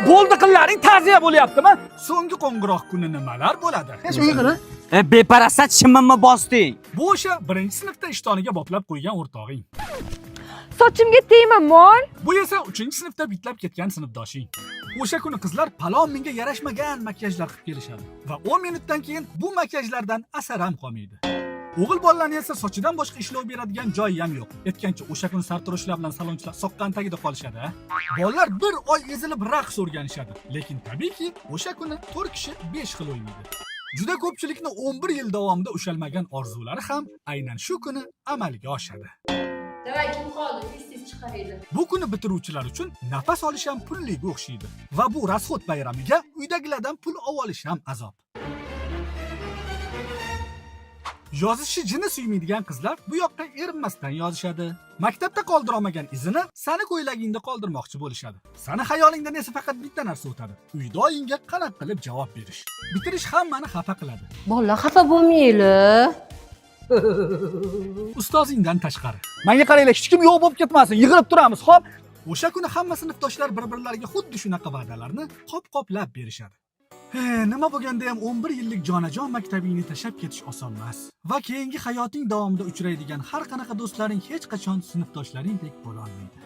Bo'ldi qillaring ta'ziya bo'lyaptimi? So'nggi qo'ng'iroq kuni nimalar bo'ladi? Shunga qara. Beparasat shimimni bosding. Bu o'sha 1-sinfda ishtoniga boplab qo'ygan o'rtog'ing. Sochimga tegma mol. Bu esa 3-sinfda bitlab ketgan sinfdoshing. O'sha kuni qizlar palon menga yarashmagan makiyajlar qilib kelishadi va 10 minutdan keyin bu makiyajlardan asar ham qolmaydi. O'g'il bolalarning esa sochidan boshqa ishlov beradigan joyi ham yo'q. Aytgancha o'sha kuni sartaroshlar bilan salonchilar soqqan tagida qolishadi. Bolalar bir oy ezilib raqs o'rganishadi. Lekin tabiiyki, o'sha kuni 4 kishi 5 xil o'ynaydi. Juda ko'pchilikni 11 yil davomida ushalmagan orzulari ham aynan shu kuni amalga oshadi. Davay kim qoldi? Tez chiqaringlar. Bu kuni bitiruvchilar uchun nafas olish ham pulliga o'xshaydi va bu rasxod bayramiga uydagilardan pul olish ham azob. Yozishni jini suymaydigan qizlar bu yoqqa erinmasdan yozishadi. Maktabda qoldirolmagan izini sani ko'ylagingda qoldirmoqchi bo'lishadi. Sani xayolingdan esa faqat bitta narsa o'tadi. Uydoyingga qanaqa qilib javob berish. Bitirish hammani xafa qiladi. Bolalar xafa bo'lmanglar. Ustozingdan tashqari. Menga qaranglar, hech kim yo'q bo'lib ketmasin. Yig'ilib turamiz, xo'p? O'sha kuni hamma sinfdoshlar bir-birlariga xuddi shunaqa va'dalarni qop-qoplab berishadi. Nima bo'lganda ham 11 yillik jonajon maktabingni tashlab ketish oson emas. Va keyingi hayoting davomida uchraydigan har qanaqa do'stlaring hech qachon sinfdoshlaringdek bo'la olmaydi.